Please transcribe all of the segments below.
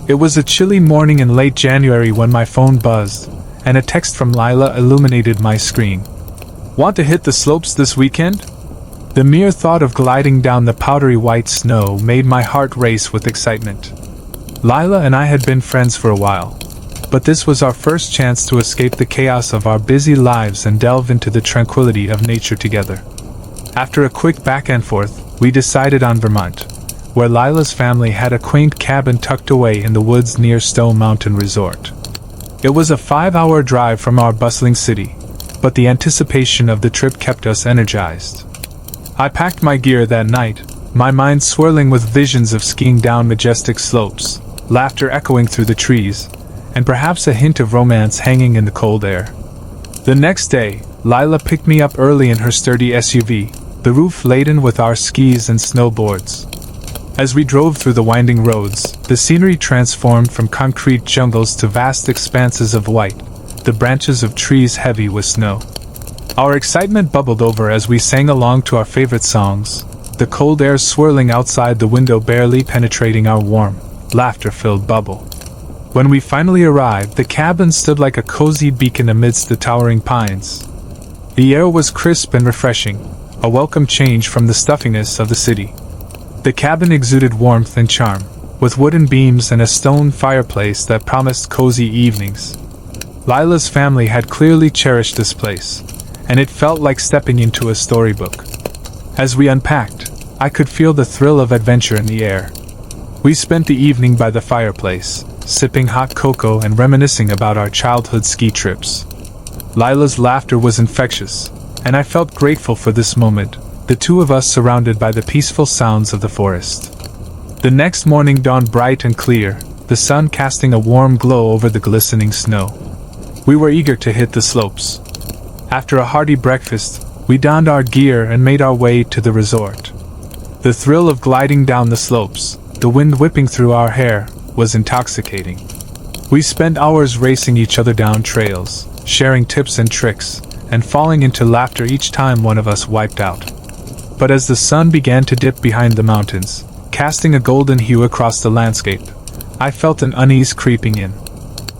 It was a chilly morning in late January when my phone buzzed, and a text from Lila illuminated my screen. "Want to hit the slopes this weekend?" The mere thought of gliding down the powdery white snow made my heart race with excitement. Lila and I had been friends for a while, but this was our first chance to escape the chaos of our busy lives and delve into the tranquility of nature together. After a quick back and forth, we decided on Vermont, where Lila's family had a quaint cabin tucked away in the woods near Stone Mountain Resort. It was a 5-hour drive from our bustling city, but the anticipation of the trip kept us energized. I packed my gear that night, my mind swirling with visions of skiing down majestic slopes, laughter echoing through the trees, and perhaps a hint of romance hanging in the cold air. The next day, Lila picked me up early in her sturdy SUV, the roof laden with our skis and snowboards. As we drove through the winding roads, the scenery transformed from concrete jungles to vast expanses of white, the branches of trees heavy with snow. Our excitement bubbled over as we sang along to our favorite songs, the cold air swirling outside the window barely penetrating our warm, laughter-filled bubble. When we finally arrived, the cabin stood like a cozy beacon amidst the towering pines. The air was crisp and refreshing, a welcome change from the stuffiness of the city. The cabin exuded warmth and charm, with wooden beams and a stone fireplace that promised cozy evenings. Lila's family had clearly cherished this place, and it felt like stepping into a storybook. As we unpacked, I could feel the thrill of adventure in the air. We spent the evening by the fireplace, sipping hot cocoa and reminiscing about our childhood ski trips. Lila's laughter was infectious, and I felt grateful for this moment, the two of us surrounded by the peaceful sounds of the forest. The next morning dawned bright and clear, the sun casting a warm glow over the glistening snow. We were eager to hit the slopes. After a hearty breakfast, we donned our gear and made our way to the resort. The thrill of gliding down the slopes, the wind whipping through our hair, was intoxicating. We spent hours racing each other down trails, sharing tips and tricks, and falling into laughter each time one of us wiped out. But as the sun began to dip behind the mountains, casting a golden hue across the landscape, I felt an unease creeping in.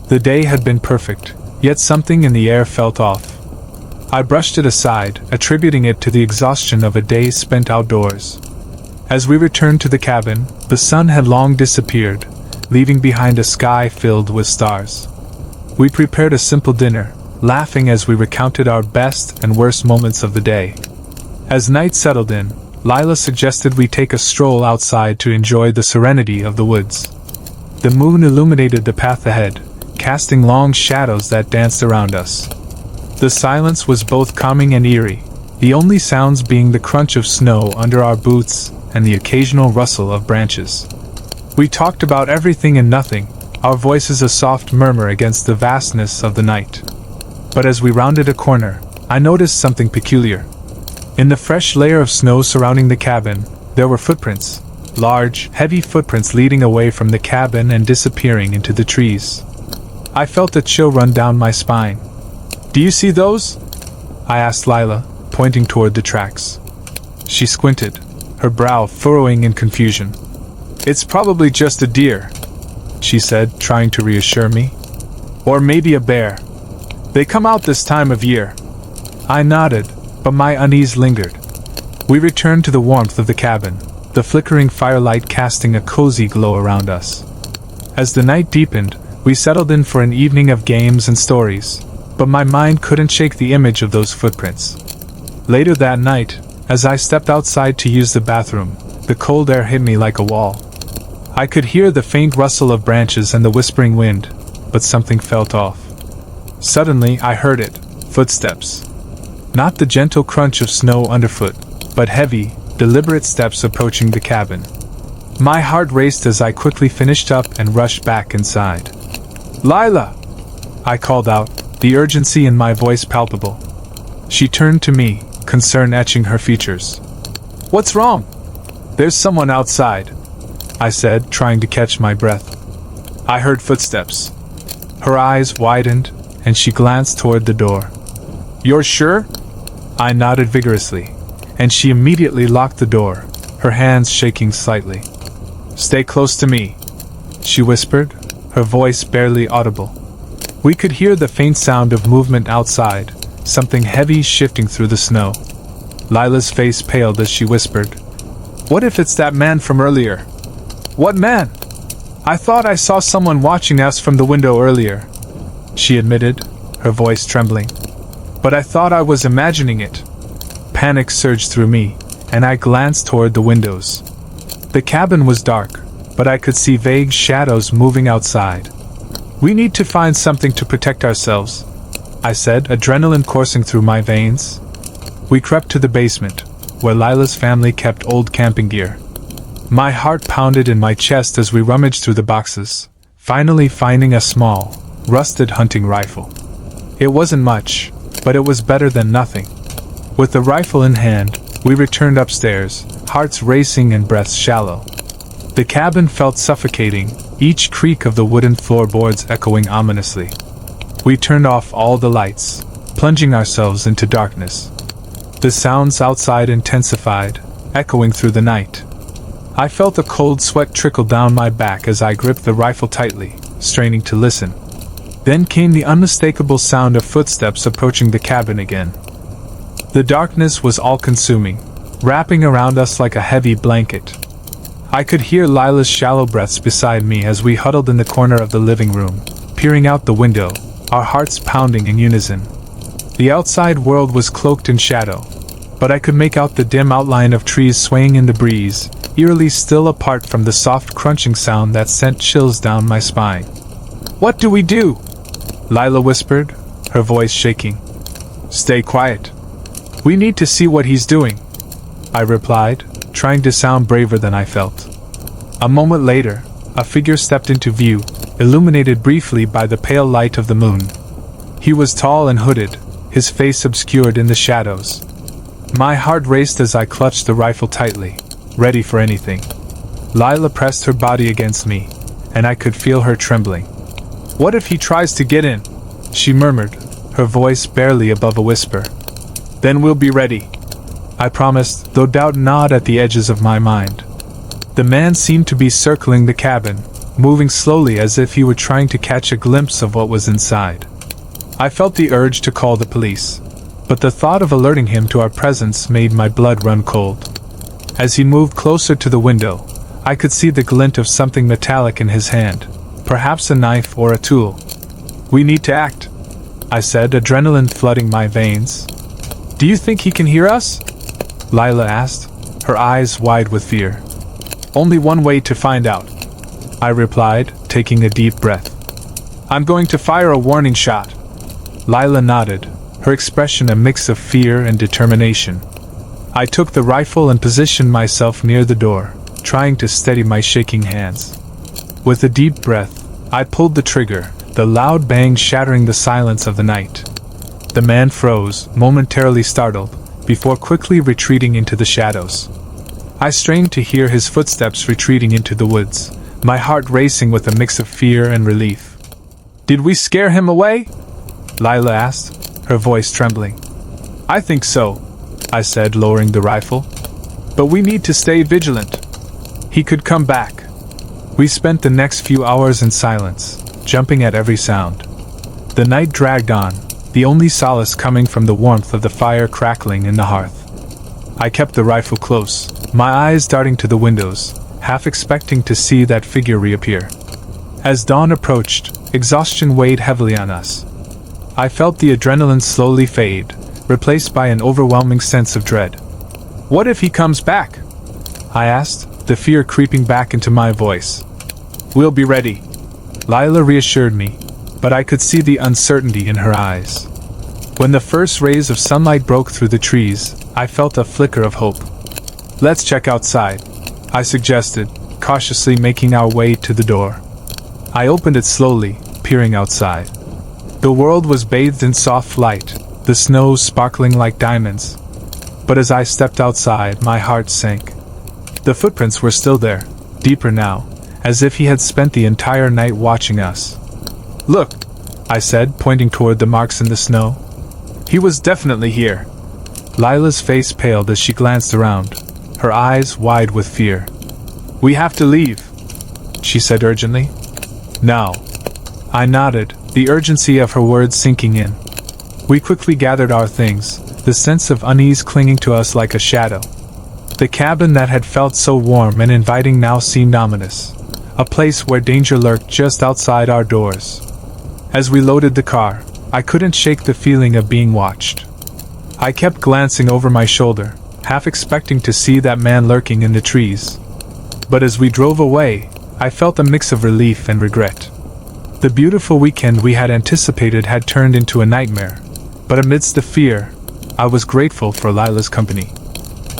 The day had been perfect, yet something in the air felt off. I brushed it aside, attributing it to the exhaustion of a day spent outdoors. As we returned to the cabin, the sun had long disappeared, leaving behind a sky filled with stars. We prepared a simple dinner, laughing as we recounted our best and worst moments of the day. As night settled in, Lila suggested we take a stroll outside to enjoy the serenity of the woods. The moon illuminated the path ahead, casting long shadows that danced around us. The silence was both calming and eerie, the only sounds being the crunch of snow under our boots and the occasional rustle of branches. We talked about everything and nothing, our voices a soft murmur against the vastness of the night. But as we rounded a corner, I noticed something peculiar. In the fresh layer of snow surrounding the cabin, there were footprints, large, heavy footprints leading away from the cabin and disappearing into the trees. I felt a chill run down my spine. "Do you see those?" I asked Lila, pointing toward the tracks. She squinted, her brow furrowing in confusion. "It's probably just a deer," she said, trying to reassure me. "Or maybe a bear. They come out this time of year." I nodded, but my unease lingered. We returned to the warmth of the cabin, the flickering firelight casting a cozy glow around us. As the night deepened, we settled in for an evening of games and stories, but my mind couldn't shake the image of those footprints. Later that night, as I stepped outside to use the bathroom, the cold air hit me like a wall. I could hear the faint rustle of branches and the whispering wind, but something felt off. Suddenly I heard it, footsteps. Not the gentle crunch of snow underfoot, but heavy, deliberate steps approaching the cabin. My heart raced as I quickly finished up and rushed back inside. "Lila!" I called out, the urgency in my voice palpable. She turned to me, concern etching her features. "What's wrong?" "There's someone outside," I said, trying to catch my breath. I heard footsteps. Her eyes widened, and she glanced toward the door. "You're sure?" I nodded vigorously, and she immediately locked the door, her hands shaking slightly. "Stay close to me," she whispered, her voice barely audible. We could hear the faint sound of movement outside, something heavy shifting through the snow. Lila's face paled as she whispered, "What if it's that man from earlier?" "What man?" "I thought I saw someone watching us from the window earlier," she admitted, her voice trembling. "But I thought I was imagining it." Panic surged through me, and I glanced toward the windows. The cabin was dark, but I could see vague shadows moving outside. "We need to find something to protect ourselves," I said, adrenaline coursing through my veins. We crept to the basement, where Lila's family kept old camping gear. My heart pounded in my chest as we rummaged through the boxes, finally finding a small, rusted hunting rifle. It wasn't much, but it was better than nothing. With the rifle in hand, we returned upstairs, hearts racing and breaths shallow. The cabin felt suffocating, each creak of the wooden floorboards echoing ominously. We turned off all the lights, plunging ourselves into darkness. The sounds outside intensified, echoing through the night. I felt a cold sweat trickle down my back as I gripped the rifle tightly, straining to listen. Then came the unmistakable sound of footsteps approaching the cabin again. The darkness was all-consuming, wrapping around us like a heavy blanket. I could hear Lila's shallow breaths beside me as we huddled in the corner of the living room, peering out the window, our hearts pounding in unison. The outside world was cloaked in shadow, but I could make out the dim outline of trees swaying in the breeze, eerily still apart from the soft crunching sound that sent chills down my spine. "What do we do?" Lila whispered, her voice shaking. "Stay quiet. We need to see what he's doing," I replied, trying to sound braver than I felt. A moment later, a figure stepped into view, illuminated briefly by the pale light of the moon. He was tall and hooded, his face obscured in the shadows. My heart raced as I clutched the rifle tightly, ready for anything. Lila pressed her body against me, and I could feel her trembling. "What if he tries to get in?" she murmured, her voice barely above a whisper. "Then we'll be ready," I promised, though doubt gnawed at the edges of my mind. The man seemed to be circling the cabin, moving slowly as if he were trying to catch a glimpse of what was inside. I felt the urge to call the police, but the thought of alerting him to our presence made my blood run cold. As he moved closer to the window, I could see the glint of something metallic in his hand, perhaps a knife or a tool. "We need to act," I said, adrenaline flooding my veins. "Do you think he can hear us?" Lila asked, her eyes wide with fear. "Only one way to find out," I replied, taking a deep breath. "I'm going to fire a warning shot." Lila nodded, her expression a mix of fear and determination. I took the rifle and positioned myself near the door, trying to steady my shaking hands. With a deep breath, I pulled the trigger, the loud bang shattering the silence of the night. The man froze, momentarily startled, before quickly retreating into the shadows. I strained to hear his footsteps retreating into the woods, my heart racing with a mix of fear and relief. "Did we scare him away?" Lila asked, her voice trembling. "I think so," I said, lowering the rifle. "But we need to stay vigilant. He could come back." We spent the next few hours in silence, jumping at every sound. The night dragged on, the only solace coming from the warmth of the fire crackling in the hearth. I kept the rifle close, my eyes darting to the windows, half expecting to see that figure reappear. As dawn approached, exhaustion weighed heavily on us. I felt the adrenaline slowly fade, replaced by an overwhelming sense of dread. "What if he comes back?" I asked, the fear creeping back into my voice. "We'll be ready," Lila reassured me, but I could see the uncertainty in her eyes. When the first rays of sunlight broke through the trees, I felt a flicker of hope. "Let's check outside," I suggested, cautiously making our way to the door. I opened it slowly, peering outside. The world was bathed in soft light, the snow sparkling like diamonds. But as I stepped outside, my heart sank. The footprints were still there, deeper now, as if he had spent the entire night watching us. "Look," I said, pointing toward the marks in the snow. "He was definitely here." Lila's face paled as she glanced around, her eyes wide with fear. "We have to leave." she said urgently. "Now." I nodded, the urgency of her words sinking in. We quickly gathered our things, the sense of unease clinging to us like a shadow. The cabin that had felt so warm and inviting now seemed ominous, a place where danger lurked just outside our doors. As we loaded the car, I couldn't shake the feeling of being watched. I kept glancing over my shoulder, half expecting to see that man lurking in the trees. But as we drove away, I felt a mix of relief and regret. The beautiful weekend we had anticipated had turned into a nightmare, but amidst the fear, I was grateful for Lila's company.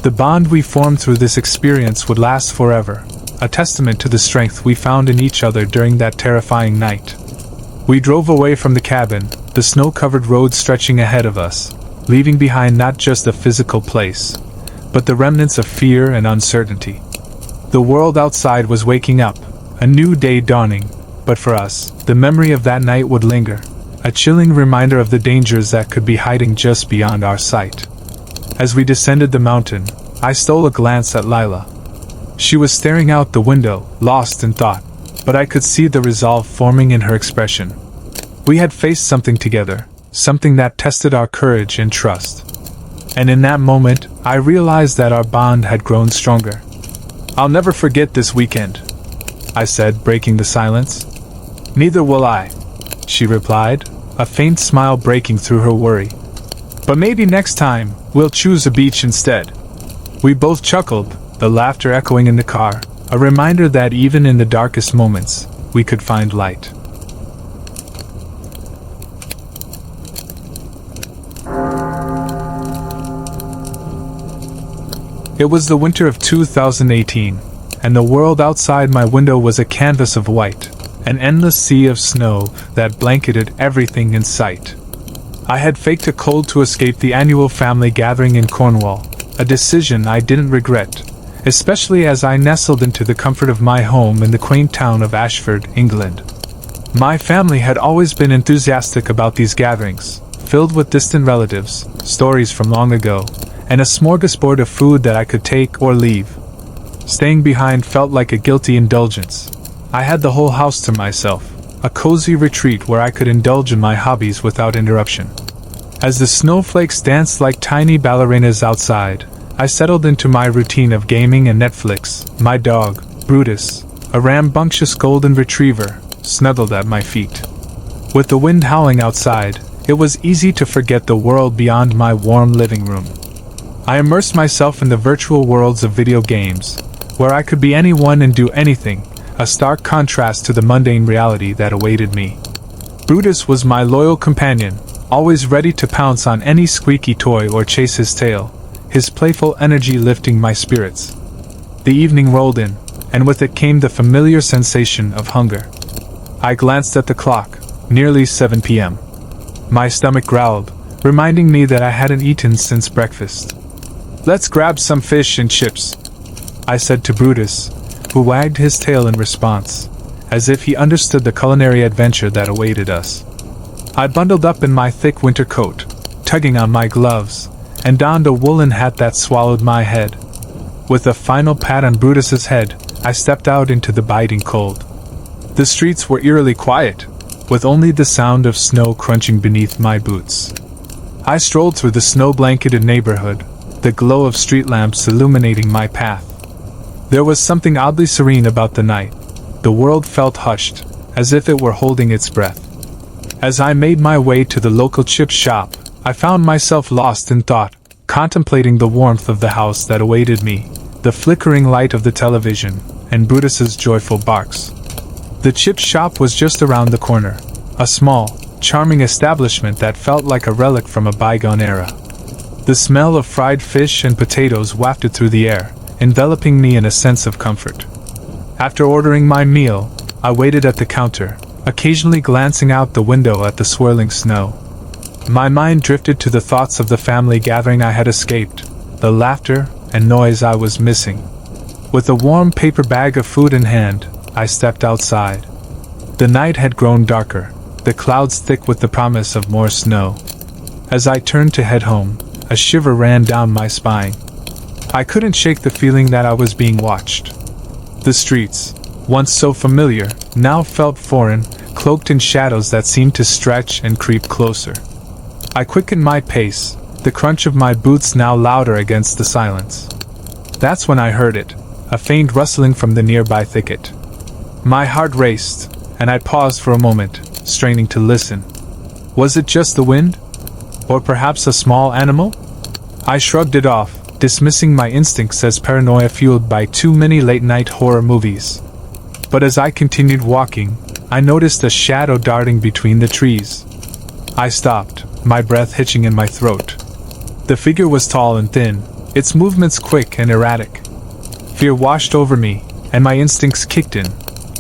The bond we formed through this experience would last forever, a testament to the strength we found in each other during that terrifying night. We drove away from the cabin, the snow-covered road stretching ahead of us, leaving behind not just a physical place, but the remnants of fear and uncertainty. The world outside was waking up, a new day dawning, but for us, the memory of that night would linger, a chilling reminder of the dangers that could be hiding just beyond our sight. As we descended the mountain, I stole a glance at Lila. She was staring out the window, lost in thought, but I could see the resolve forming in her expression. We had faced something together, something that tested our courage and trust. And in that moment, I realized that our bond had grown stronger. "I'll never forget this weekend," I said, breaking the silence. "Neither will I," she replied, a faint smile breaking through her worry. "But maybe next time, we'll choose a beach instead." We both chuckled, the laughter echoing in the car, a reminder that even in the darkest moments, we could find light. It was the winter of 2018, and the world outside my window was a canvas of white, an endless sea of snow that blanketed everything in sight. I had faked a cold to escape the annual family gathering in Cornwall, a decision I didn't regret, especially as I nestled into the comfort of my home in the quaint town of Ashford, England. My family had always been enthusiastic about these gatherings, filled with distant relatives, stories from long ago, and a smorgasbord of food that I could take or leave. Staying behind felt like a guilty indulgence. I had the whole house to myself, a cozy retreat where I could indulge in my hobbies without interruption. As the snowflakes danced like tiny ballerinas outside, I settled into my routine of gaming and Netflix. My dog, Brutus, a rambunctious golden retriever, snuggled at my feet. With the wind howling outside, it was easy to forget the world beyond my warm living room. I immersed myself in the virtual worlds of video games, where I could be anyone and do anything, a stark contrast to the mundane reality that awaited me. Brutus was my loyal companion, always ready to pounce on any squeaky toy or chase his tail, his playful energy lifting my spirits. The evening rolled in, and with it came the familiar sensation of hunger. I glanced at the clock, nearly 7 p.m. My stomach growled, reminding me that I hadn't eaten since breakfast. "Let's grab some fish and chips," I said to Brutus, who wagged his tail in response, as if he understood the culinary adventure that awaited us. I bundled up in my thick winter coat, tugging on my gloves, and donned a woolen hat that swallowed my head. With a final pat on Brutus's head, I stepped out into the biting cold. The streets were eerily quiet, with only the sound of snow crunching beneath my boots. I strolled through the snow-blanketed neighborhood, the glow of street lamps illuminating my path. There was something oddly serene about the night. The world felt hushed, as if it were holding its breath. As I made my way to the local chip shop, I found myself lost in thought, contemplating the warmth of the house that awaited me, the flickering light of the television, and Brutus's joyful barks. The chip shop was just around the corner, a small, charming establishment that felt like a relic from a bygone era. The smell of fried fish and potatoes wafted through the air, enveloping me in a sense of comfort. After ordering my meal, I waited at the counter, occasionally glancing out the window at the swirling snow. My mind drifted to the thoughts of the family gathering I had escaped, the laughter and noise I was missing. With a warm paper bag of food in hand, I stepped outside. The night had grown darker, the clouds thick with the promise of more snow. As I turned to head home, a shiver ran down my spine. I couldn't shake the feeling that I was being watched. The streets, once so familiar, now felt foreign, cloaked in shadows that seemed to stretch and creep closer. I quickened my pace, the crunch of my boots now louder against the silence. That's when I heard it, a faint rustling from the nearby thicket. My heart raced, and I paused for a moment, straining to listen. Was it just the wind? Or perhaps a small animal? I shrugged it off, dismissing my instincts as paranoia fueled by too many late-night horror movies. But as I continued walking, I noticed a shadow darting between the trees. I stopped, my breath hitching in my throat. The figure was tall and thin, its movements quick and erratic. Fear washed over me, and my instincts kicked in.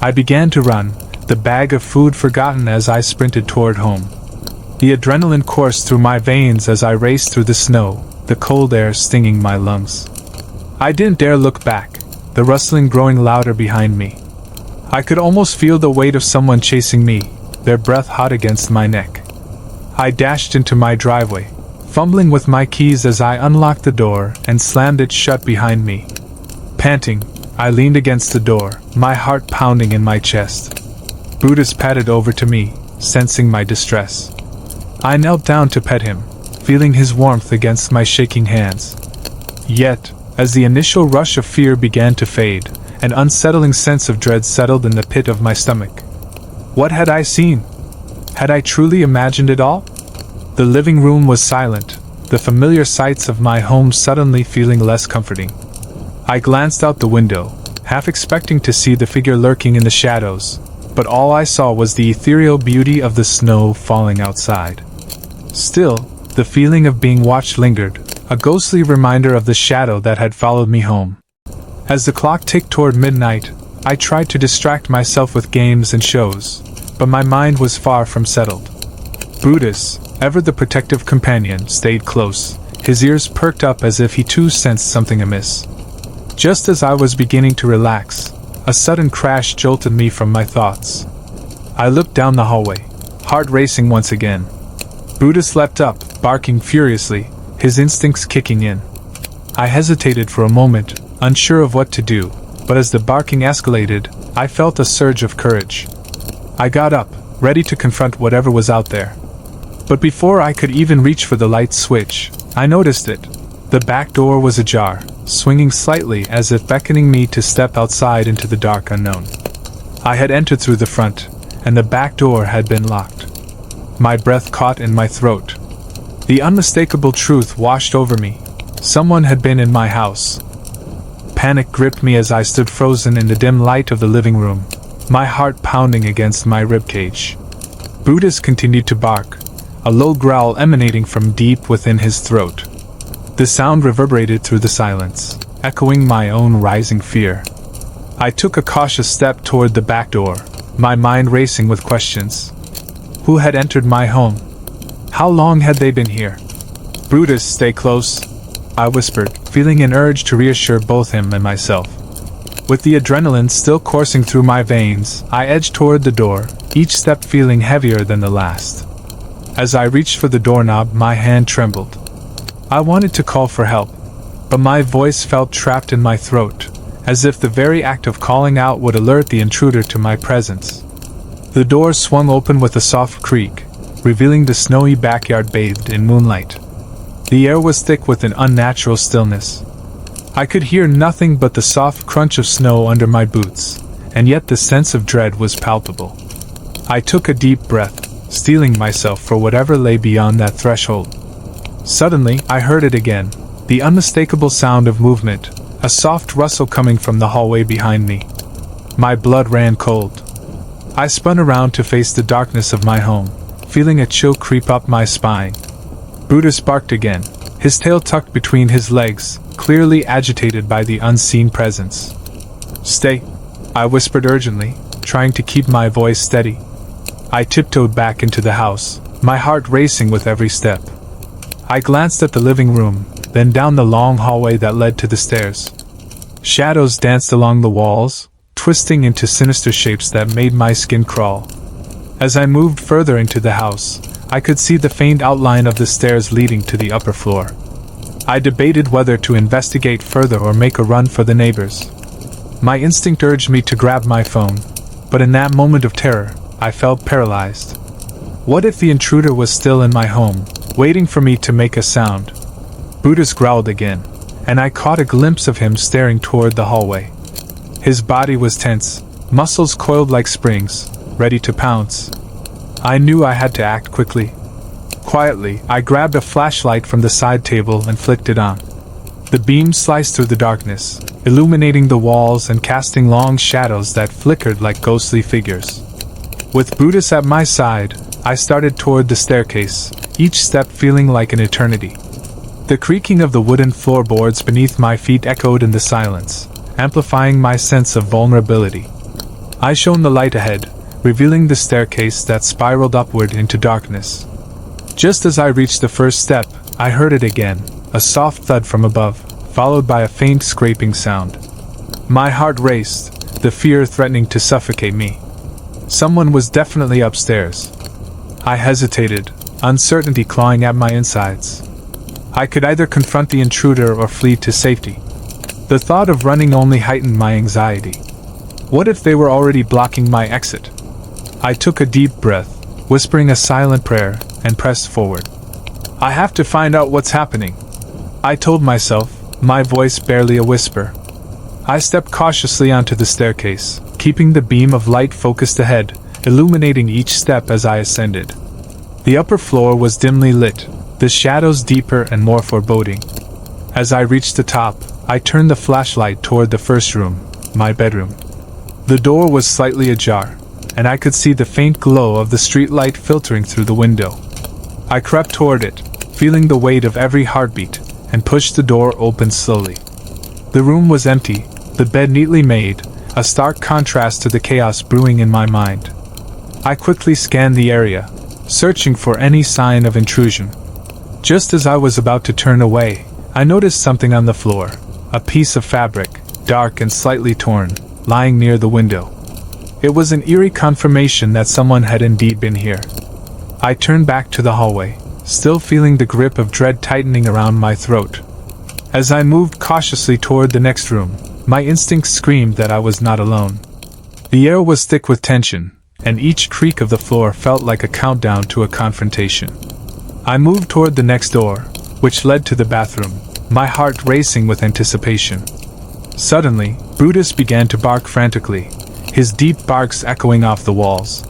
I began to run, the bag of food forgotten as I sprinted toward home. The adrenaline coursed through my veins as I raced through the snow, the cold air stinging my lungs. I didn't dare look back, the rustling growing louder behind me. I could almost feel the weight of someone chasing me, their breath hot against my neck. I dashed into my driveway, fumbling with my keys as I unlocked the door and slammed it shut behind me. Panting, I leaned against the door, my heart pounding in my chest. Brutus padded over to me, sensing my distress. I knelt down to pet him, feeling his warmth against my shaking hands. Yet, as the initial rush of fear began to fade, an unsettling sense of dread settled in the pit of my stomach. What had I seen? Had I truly imagined it all? The living room was silent, the familiar sights of my home suddenly feeling less comforting. I glanced out the window, half expecting to see the figure lurking in the shadows, but all I saw was the ethereal beauty of the snow falling outside. Still, the feeling of being watched lingered, a ghostly reminder of the shadow that had followed me home. As the clock ticked toward midnight, I tried to distract myself with games and shows, but my mind was far from settled. Brutus, ever the protective companion, stayed close, his ears perked up as if he too sensed something amiss. Just as I was beginning to relax, a sudden crash jolted me from my thoughts. I looked down the hallway, heart racing once again. Brutus leapt up, barking furiously, his instincts kicking in. I hesitated for a moment, unsure of what to do, but as the barking escalated, I felt a surge of courage. I got up, ready to confront whatever was out there. But before I could even reach for the light switch, I noticed it. The back door was ajar, swinging slightly as if beckoning me to step outside into the dark unknown. I had entered through the front, and the back door had been locked. My breath caught in my throat. The unmistakable truth washed over me. Someone had been in my house. Panic gripped me as I stood frozen in the dim light of the living room, my heart pounding against my ribcage. Brutus continued to bark, a low growl emanating from deep within his throat. The sound reverberated through the silence, echoing my own rising fear. I took a cautious step toward the back door, my mind racing with questions. Who had entered my home? How long had they been here? Brutus, stay close, I whispered, feeling an urge to reassure both him and myself. With the adrenaline still coursing through my veins, I edged toward the door, each step feeling heavier than the last. As I reached for the doorknob, my hand trembled. I wanted to call for help, but my voice felt trapped in my throat, as if the very act of calling out would alert the intruder to my presence. The door swung open with a soft creak, revealing the snowy backyard bathed in moonlight. The air was thick with an unnatural stillness. I could hear nothing but the soft crunch of snow under my boots, and yet the sense of dread was palpable. I took a deep breath, steeling myself for whatever lay beyond that threshold. Suddenly, I heard it again, the unmistakable sound of movement, a soft rustle coming from the hallway behind me. My blood ran cold. I spun around to face the darkness of my home, feeling a chill creep up my spine. Brutus barked again, his tail tucked between his legs, clearly agitated by the unseen presence. Stay, I whispered urgently, trying to keep my voice steady. I tiptoed back into the house, my heart racing with every step. I glanced at the living room, then down the long hallway that led to the stairs. Shadows danced along the walls, twisting into sinister shapes that made my skin crawl. As I moved further into the house, I could see the faint outline of the stairs leading to the upper floor. I debated whether to investigate further or make a run for the neighbors. My instinct urged me to grab my phone, but in that moment of terror, I felt paralyzed. What if the intruder was still in my home, waiting for me to make a sound? Brutus growled again, and I caught a glimpse of him staring toward the hallway. His body was tense, muscles coiled like springs, ready to pounce. I knew I had to act quickly. Quietly, I grabbed a flashlight from the side table and flicked it on. The beam sliced through the darkness, illuminating the walls and casting long shadows that flickered like ghostly figures. With Brutus at my side, I started toward the staircase, each step feeling like an eternity. The creaking of the wooden floorboards beneath my feet echoed in the silence, amplifying my sense of vulnerability. I shone the light ahead, revealing the staircase that spiraled upward into darkness. Just as I reached the first step, I heard it again, a soft thud from above, followed by a faint scraping sound. My heart raced, the fear threatening to suffocate me. Someone was definitely upstairs. I hesitated, uncertainty clawing at my insides. I could either confront the intruder or flee to safety. The thought of running only heightened my anxiety. What if they were already blocking my exit? I took a deep breath, whispering a silent prayer, and pressed forward. I have to find out what's happening, I told myself, my voice barely a whisper. I stepped cautiously onto the staircase, keeping the beam of light focused ahead, illuminating each step as I ascended. The upper floor was dimly lit, the shadows deeper and more foreboding. As I reached the top, I turned the flashlight toward the first room, my bedroom. The door was slightly ajar, and I could see the faint glow of the streetlight filtering through the window. I crept toward it, feeling the weight of every heartbeat, and pushed the door open slowly. The room was empty, the bed neatly made, a stark contrast to the chaos brewing in my mind. I quickly scanned the area, searching for any sign of intrusion. Just as I was about to turn away, I noticed something on the floor, a piece of fabric, dark and slightly torn, lying near the window. It was an eerie confirmation that someone had indeed been here. I turned back to the hallway, still feeling the grip of dread tightening around my throat. As I moved cautiously toward the next room, my instincts screamed that I was not alone. The air was thick with tension, and each creak of the floor felt like a countdown to a confrontation. I moved toward the next door, which led to the bathroom, my heart racing with anticipation. Suddenly, Brutus began to bark frantically, his deep barks echoing off the walls.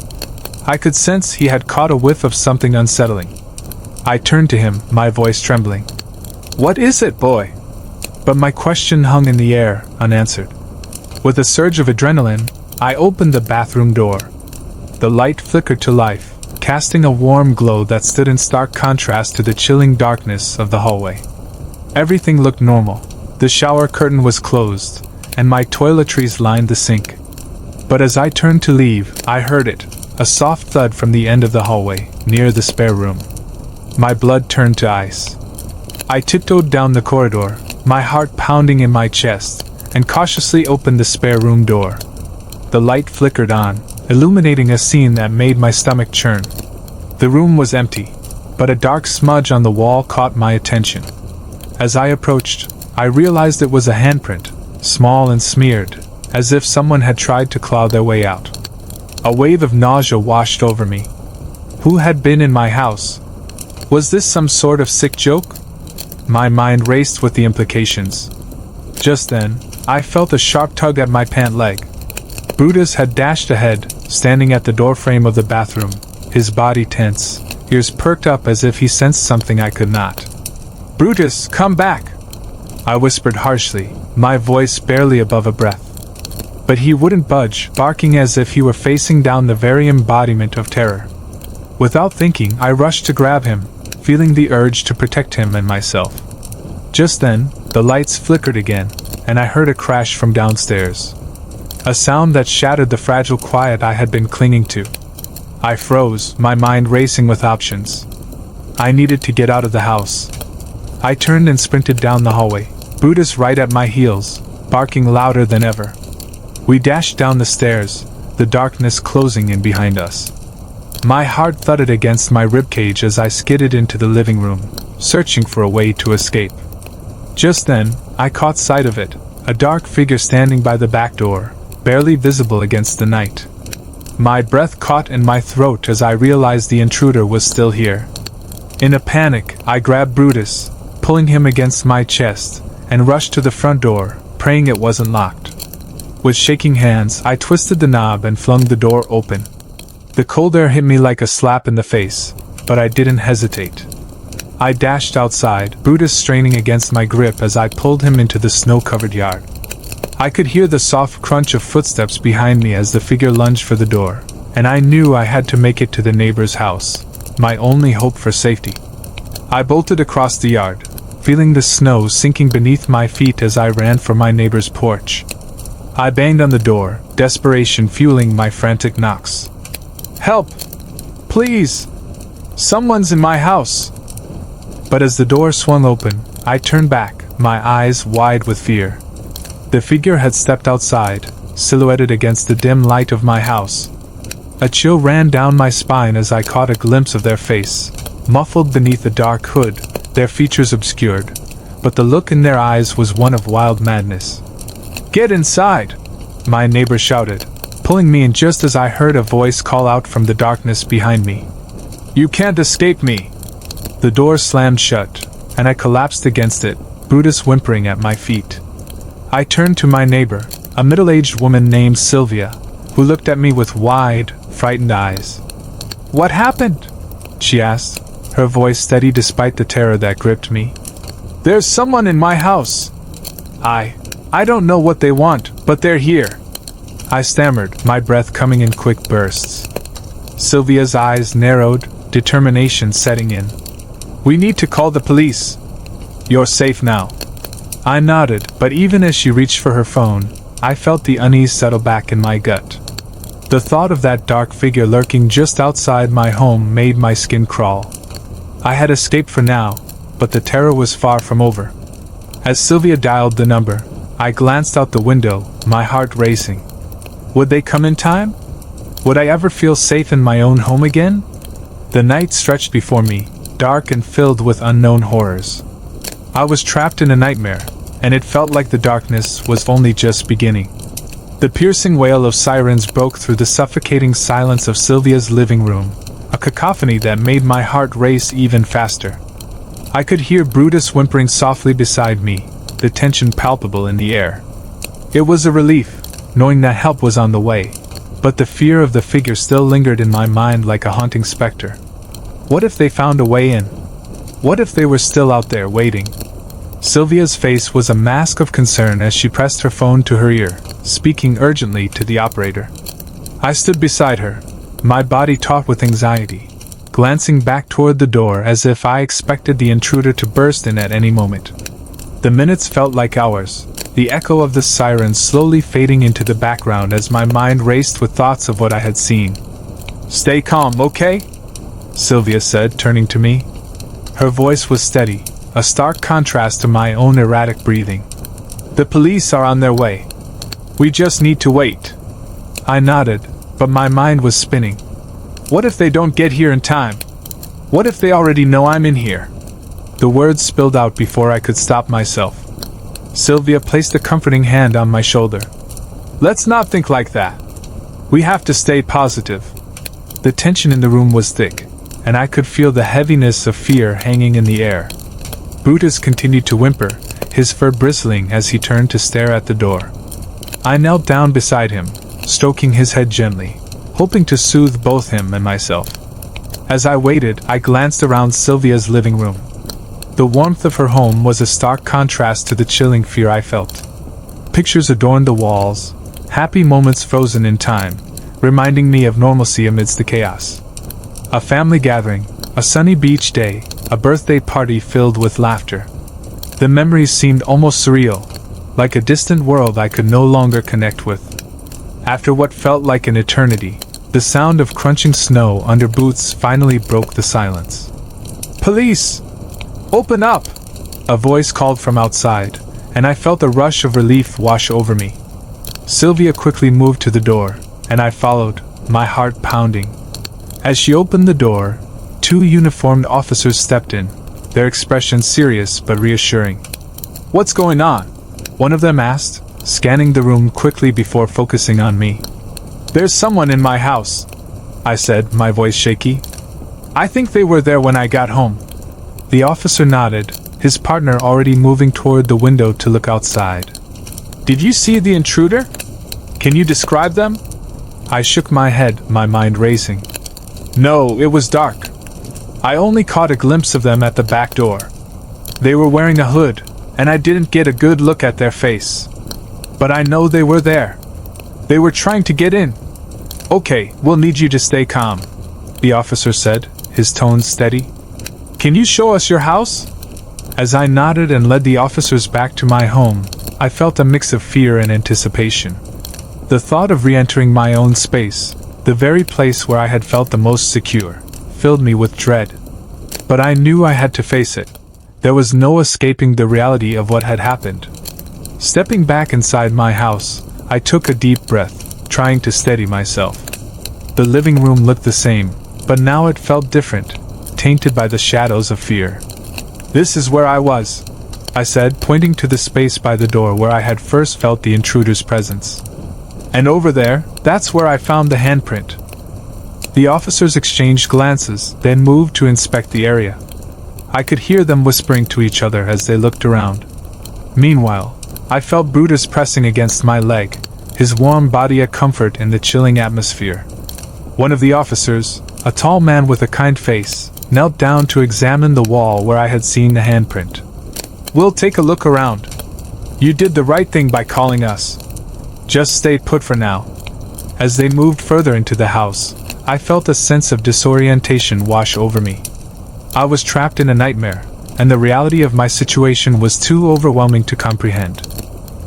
I could sense he had caught a whiff of something unsettling. I turned to him, my voice trembling. "What is it, boy?" But my question hung in the air, unanswered. With a surge of adrenaline, I opened the bathroom door. The light flickered to life, casting a warm glow that stood in stark contrast to the chilling darkness of the hallway. Everything looked normal. The shower curtain was closed, and my toiletries lined the sink. But as I turned to leave, I heard it, a soft thud from the end of the hallway, near the spare room. My blood turned to ice. I tiptoed down the corridor, my heart pounding in my chest, and cautiously opened the spare room door. The light flickered on, illuminating a scene that made my stomach churn. The room was empty, but a dark smudge on the wall caught my attention. As I approached, I realized it was a handprint, small and smeared, as if someone had tried to claw their way out. A wave of nausea washed over me. Who had been in my house? Was this some sort of sick joke? My mind raced with the implications. Just then, I felt a sharp tug at my pant leg. Brutus had dashed ahead, standing at the doorframe of the bathroom, his body tense, ears perked up as if he sensed something I could not. "Brutus, come back!" I whispered harshly, my voice barely above a breath. But he wouldn't budge, barking as if he were facing down the very embodiment of terror. Without thinking, I rushed to grab him, feeling the urge to protect him and myself. Just then, the lights flickered again, and I heard a crash from downstairs. A sound that shattered the fragile quiet I had been clinging to. I froze, my mind racing with options. I needed to get out of the house. I turned and sprinted down the hallway, Brutus right at my heels, barking louder than ever. We dashed down the stairs, the darkness closing in behind us. My heart thudded against my ribcage as I skidded into the living room, searching for a way to escape. Just then, I caught sight of it, a dark figure standing by the back door, barely visible against the night. My breath caught in my throat as I realized the intruder was still here. In a panic, I grabbed Brutus, pulling him against my chest, and rushed to the front door, praying it wasn't locked. With shaking hands, I twisted the knob and flung the door open. The cold air hit me like a slap in the face, but I didn't hesitate. I dashed outside, Brutus straining against my grip as I pulled him into the snow-covered yard. I could hear the soft crunch of footsteps behind me as the figure lunged for the door, and I knew I had to make it to the neighbor's house, my only hope for safety. I bolted across the yard, feeling the snow sinking beneath my feet as I ran for my neighbor's porch. I banged on the door, desperation fueling my frantic knocks. "Help! Please! Someone's in my house!" But as the door swung open, I turned back, my eyes wide with fear. The figure had stepped outside, silhouetted against the dim light of my house. A chill ran down my spine as I caught a glimpse of their face, muffled beneath a dark hood, their features obscured, but the look in their eyes was one of wild madness. "Get inside!" my neighbor shouted, pulling me in just as I heard a voice call out from the darkness behind me. "You can't escape me!" The door slammed shut, and I collapsed against it, Brutus whimpering at my feet. I turned to my neighbor, a middle-aged woman named Sylvia, who looked at me with wide, frightened eyes. "What happened?" she asked, her voice steady despite the terror that gripped me. "There's someone in my house. I don't know what they want, but they're here," I stammered, my breath coming in quick bursts. Sylvia's eyes narrowed, determination setting in. "We need to call the police. You're safe now." I nodded, but even as she reached for her phone, I felt the unease settle back in my gut. The thought of that dark figure lurking just outside my home made my skin crawl. I had escaped for now, but the terror was far from over. As Sylvia dialed the number, I glanced out the window, my heart racing. Would they come in time? Would I ever feel safe in my own home again? The night stretched before me, dark and filled with unknown horrors. I was trapped in a nightmare, and it felt like the darkness was only just beginning. The piercing wail of sirens broke through the suffocating silence of Sylvia's living room, a cacophony that made my heart race even faster. I could hear Brutus whimpering softly beside me, the tension palpable in the air. It was a relief, knowing that help was on the way, but the fear of the figure still lingered in my mind like a haunting specter. What if they found a way in? What if they were still out there waiting? Sylvia's face was a mask of concern as she pressed her phone to her ear, speaking urgently to the operator. I stood beside her, my body taut with anxiety, glancing back toward the door as if I expected the intruder to burst in at any moment. The minutes felt like hours, the echo of the sirens slowly fading into the background as my mind raced with thoughts of what I had seen. "Stay calm, okay?" Sylvia said, turning to me. Her voice was steady, a stark contrast to my own erratic breathing. "The police are on their way. We just need to wait." I nodded, but my mind was spinning. What if they don't get here in time? What if they already know I'm in here? The words spilled out before I could stop myself. Sylvia placed a comforting hand on my shoulder. "Let's not think like that. We have to stay positive." The tension in the room was thick, and I could feel the heaviness of fear hanging in the air. Brutus continued to whimper, his fur bristling as he turned to stare at the door. I knelt down beside him, stroking his head gently, hoping to soothe both him and myself. As I waited, I glanced around Sylvia's living room. The warmth of her home was a stark contrast to the chilling fear I felt. Pictures adorned the walls, happy moments frozen in time, reminding me of normalcy amidst the chaos. A family gathering, a sunny beach day, a birthday party filled with laughter. The memories seemed almost surreal, like a distant world I could no longer connect with. After what felt like an eternity, the sound of crunching snow under boots finally broke the silence. "Police! Open up!" A voice called from outside, and I felt a rush of relief wash over me. Sylvia quickly moved to the door, and I followed, my heart pounding. As she opened the door, 2 uniformed officers stepped in, their expressions serious but reassuring. "What's going on?" one of them asked, scanning the room quickly before focusing on me. "There's someone in my house," I said, my voice shaky. "I think they were there when I got home." The officer nodded, his partner already moving toward the window to look outside. "Did you see the intruder? Can you describe them?" I shook my head, my mind racing. "No, it was dark. I only caught a glimpse of them at the back door. They were wearing a hood, and I didn't get a good look at their face. But I know they were there. They were trying to get in." "Okay, we'll need you to stay calm," the officer said, his tone steady. "Can you show us your house?" As I nodded and led the officers back to my home, I felt a mix of fear and anticipation. The thought of re-entering my own space, the very place where I had felt the most secure, filled me with dread. But I knew I had to face it. There was no escaping the reality of what had happened. Stepping back inside my house, I took a deep breath, trying to steady myself. The living room looked the same, but now it felt different, tainted by the shadows of fear. "This is where I was," I said, pointing to the space by the door where I had first felt the intruder's presence. "And over there, that's where I found the handprint." The officers exchanged glances, then moved to inspect the area. I could hear them whispering to each other as they looked around. Meanwhile, I felt Brutus pressing against my leg, his warm body a comfort in the chilling atmosphere. One of the officers, a tall man with a kind face, knelt down to examine the wall where I had seen the handprint. "We'll take a look around. You did the right thing by calling us. Just stay put for now." As they moved further into the house, I felt a sense of disorientation wash over me. I was trapped in a nightmare, and the reality of my situation was too overwhelming to comprehend.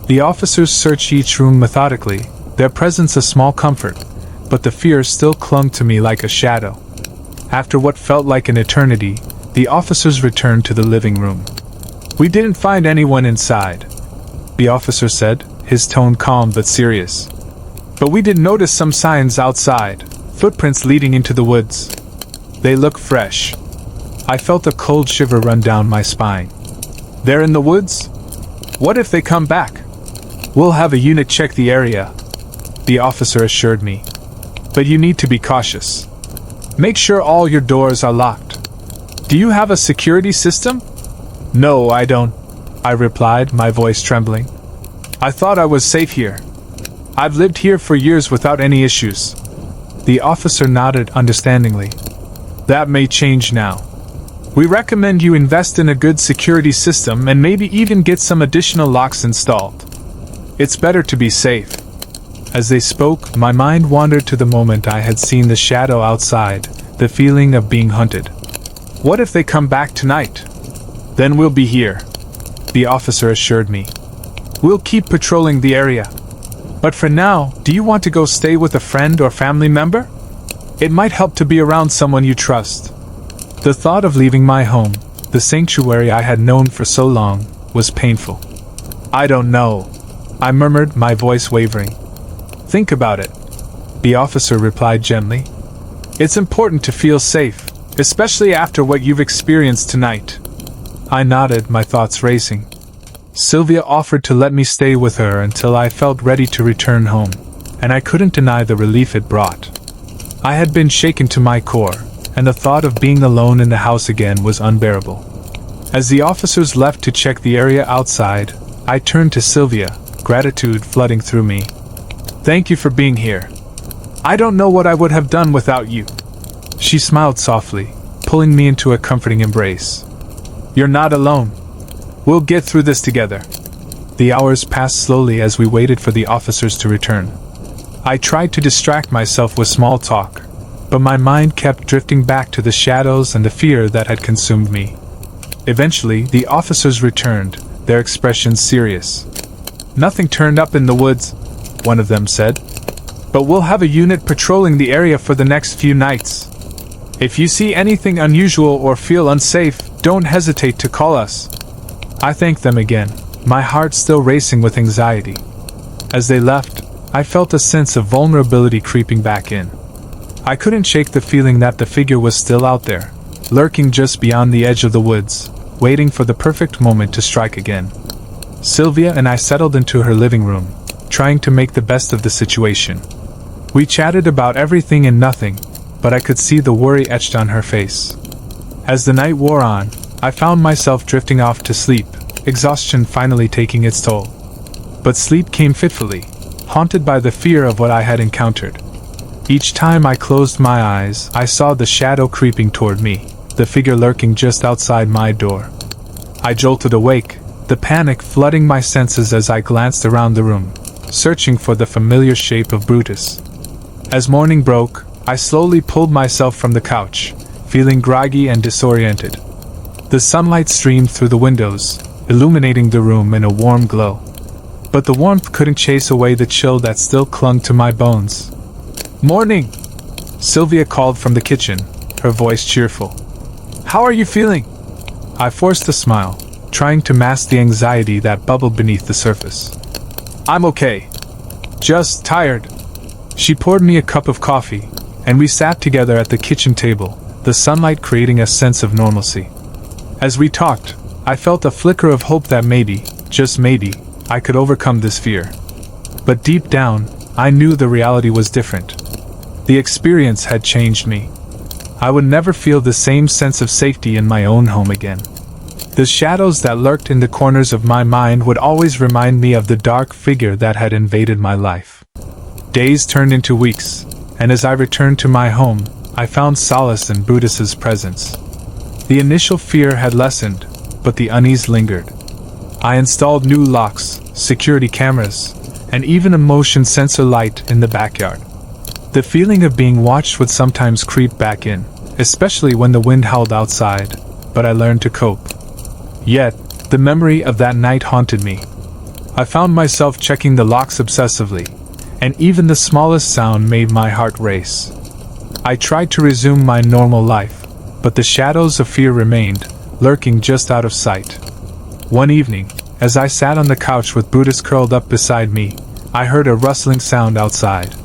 The officers searched each room methodically, their presence a small comfort, but the fear still clung to me like a shadow. After what felt like an eternity, the officers returned to the living room. "We didn't find anyone inside," the officer said, his tone calm but serious. "But we did notice some signs outside, footprints leading into the woods. They look fresh." I felt a cold shiver run down my spine. "They're in the woods? What if they come back?" "We'll have a unit check the area," the officer assured me. "But you need to be cautious. Make sure all your doors are locked." "Do you have a security system?" "No, I don't," I replied, my voice trembling. "I thought I was safe here. I've lived here for years without any issues." The officer nodded understandingly. "That may change now. We recommend you invest in a good security system and maybe even get some additional locks installed. It's better to be safe." As they spoke, my mind wandered to the moment I had seen the shadow outside, the feeling of being hunted. "What if they come back tonight?" "Then we'll be here," the officer assured me. "We'll keep patrolling the area. But for now, do you want to go stay with a friend or family member? It might help to be around someone you trust." The thought of leaving my home, the sanctuary I had known for so long, was painful. "I don't know," I murmured, my voice wavering. "Think about it," the officer replied gently. "It's important to feel safe, especially after what you've experienced tonight." I nodded, my thoughts racing. Sylvia offered to let me stay with her until I felt ready to return home, and I couldn't deny the relief it brought. I had been shaken to my core, and the thought of being alone in the house again was unbearable. As the officers left to check the area outside, I turned to Sylvia, gratitude flooding through me. "Thank you for being here. I don't know what I would have done without you." She smiled softly, pulling me into a comforting embrace. "You're not alone. We'll get through this together." The hours passed slowly as we waited for the officers to return. I tried to distract myself with small talk, but my mind kept drifting back to the shadows and the fear that had consumed me. Eventually, the officers returned, their expressions serious. "Nothing turned up in the woods," one of them said. "But we'll have a unit patrolling the area for the next few nights. If you see anything unusual or feel unsafe, don't hesitate to call us." I thanked them again, my heart still racing with anxiety. As they left, I felt a sense of vulnerability creeping back in. I couldn't shake the feeling that the figure was still out there, lurking just beyond the edge of the woods, waiting for the perfect moment to strike again. Sylvia and I settled into her living room, trying to make the best of the situation. We chatted about everything and nothing, but I could see the worry etched on her face. As the night wore on, I found myself drifting off to sleep, exhaustion finally taking its toll. But sleep came fitfully, haunted by the fear of what I had encountered. Each time I closed my eyes, I saw the shadow creeping toward me, the figure lurking just outside my door. I jolted awake, the panic flooding my senses as I glanced around the room, searching for the familiar shape of Brutus. As morning broke, I slowly pulled myself from the couch, feeling groggy and disoriented. The sunlight streamed through the windows, illuminating the room in a warm glow. But the warmth couldn't chase away the chill that still clung to my bones. "Morning!" Sylvia called from the kitchen, her voice cheerful. "How are you feeling?" I forced a smile, trying to mask the anxiety that bubbled beneath the surface. "I'm okay. Just tired." She poured me a cup of coffee, and we sat together at the kitchen table, the sunlight creating a sense of normalcy. As we talked, I felt a flicker of hope that maybe, just maybe, I could overcome this fear. But deep down, I knew the reality was different. The experience had changed me. I would never feel the same sense of safety in my own home again. The shadows that lurked in the corners of my mind would always remind me of the dark figure that had invaded my life. Days turned into weeks, and as I returned to my home, I found solace in Brutus's presence. The initial fear had lessened, but the unease lingered. I installed new locks, security cameras, and even a motion sensor light in the backyard. The feeling of being watched would sometimes creep back in, especially when the wind howled outside, but I learned to cope. Yet, the memory of that night haunted me. I found myself checking the locks obsessively, and even the smallest sound made my heart race. I tried to resume my normal life, but the shadows of fear remained, lurking just out of sight. One evening, as I sat on the couch with Brutus curled up beside me, I heard a rustling sound outside.